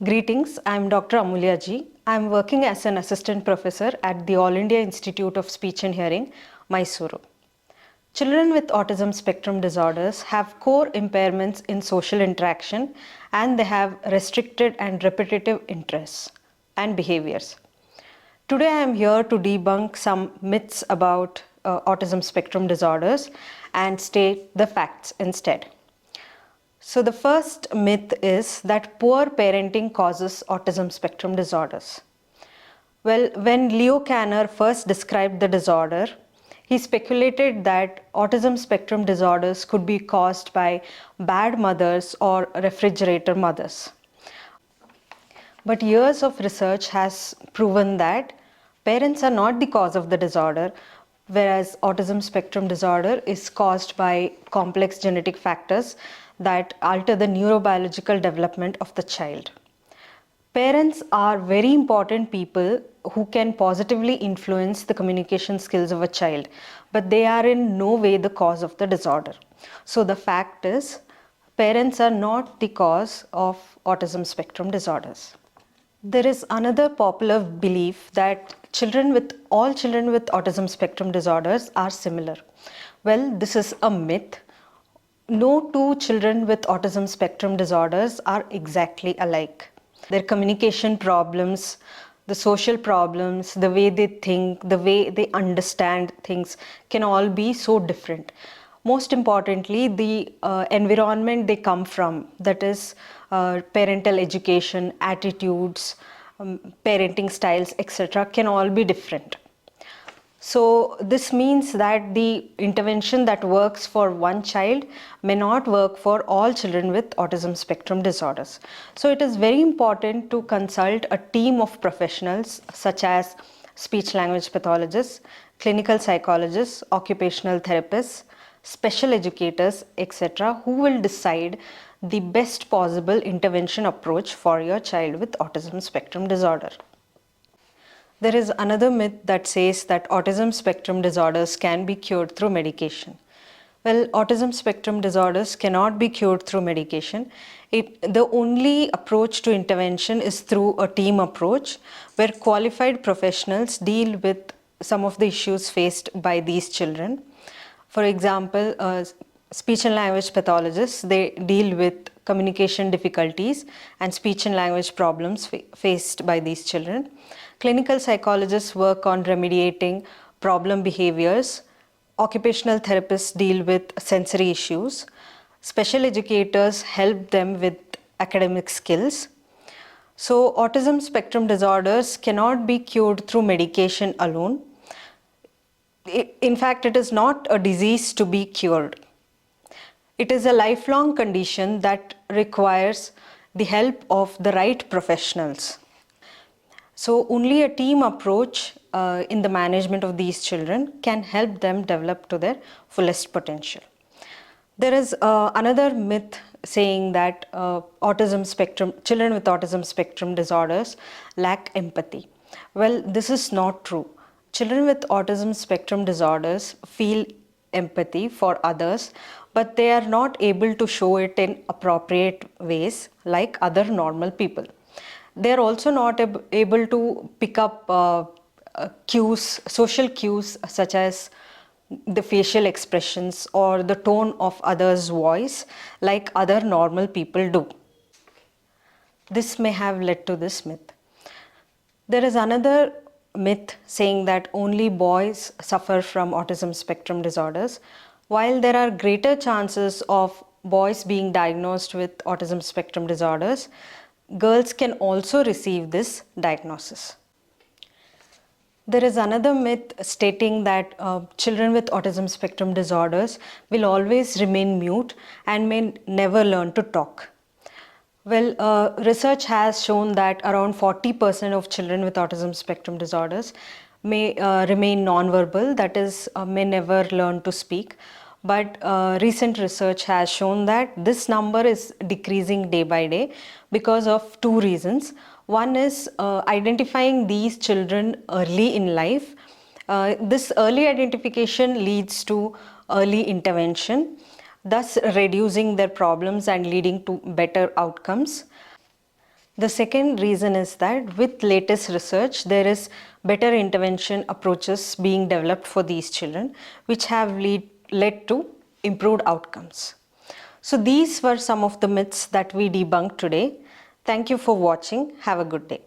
Greetings, I am Dr. Amoolya G. I am working as an assistant professor at the All India Institute of Speech and Hearing, Mysuru. Children with autism spectrum disorders have core impairments in social interaction and they have restricted and repetitive interests and behaviors. Today I am here to debunk some myths about autism spectrum disorders and state the facts instead. So the first myth is that poor parenting causes autism spectrum disorders. Well, when Leo Kanner first described the disorder, he speculated that autism spectrum disorders could be caused by bad mothers or refrigerator mothers. But years of research has proven that parents are not the cause of the disorder, whereas autism spectrum disorder is caused by complex genetic factors that alter the neurobiological development of the child. Parents are very important people who can positively influence the communication skills of a child, but they are in no way the cause of the disorder. So the fact is, parents are not the cause of autism spectrum disorders. There is another popular belief that all children with autism spectrum disorders are similar. Well, this is a myth. No two children with autism spectrum disorders are exactly alike. Their communication problems, the social problems, the way they think, the way they understand things can all be so different. Most importantly, the environment they come from, that is parental education, attitudes, parenting styles, etc., can all be different. So this means that the intervention that works for one child may not work for all children with autism spectrum disorders. So it is very important to consult a team of professionals such as speech language pathologists, clinical psychologists, occupational therapists, special educators, etc., who will decide the best possible intervention approach for your child with autism spectrum disorder. There is another myth that says that autism spectrum disorders can be cured through medication. Well, autism spectrum disorders cannot be cured through medication. The only approach to intervention is through a team approach where qualified professionals deal with some of the issues faced by these children. For example, speech and language pathologists, they deal with communication difficulties and speech and language problems faced by these children. Clinical psychologists work on remediating problem behaviors. Occupational therapists deal with sensory issues. Special educators help them with academic skills. So autism spectrum disorders cannot be cured through medication alone. In fact, it is not a disease to be cured. It is a lifelong condition that requires the help of the right professionals. So only a team approach in the management of these children can help them develop to their fullest potential. There is another myth saying that children with autism spectrum disorders lack empathy. Well, this is not true. Children with autism spectrum disorders feel empathy for others, but they are not able to show it in appropriate ways like other normal people. They are also not able to pick up social cues such as the facial expressions or the tone of others' voice like other normal people do. This may have led to this myth. There is another myth saying that only boys suffer from autism spectrum disorders. While there are greater chances of boys being diagnosed with autism spectrum disorders, girls can also receive this diagnosis. There is another myth stating that children with autism spectrum disorders will always remain mute and may never learn to talk. Well, research has shown that around 40% of children with autism spectrum disorders may remain non-verbal, that is, may never learn to speak. But recent research has shown that this number is decreasing day by day because of two reasons. One is identifying these children early in life. This early identification leads to early intervention, thus reducing their problems and leading to better outcomes. The second reason is that with latest research, there is better intervention approaches being developed for these children, which have led to improved outcomes. So these were some of the myths that we debunked today. Thank you for watching. Have a good day.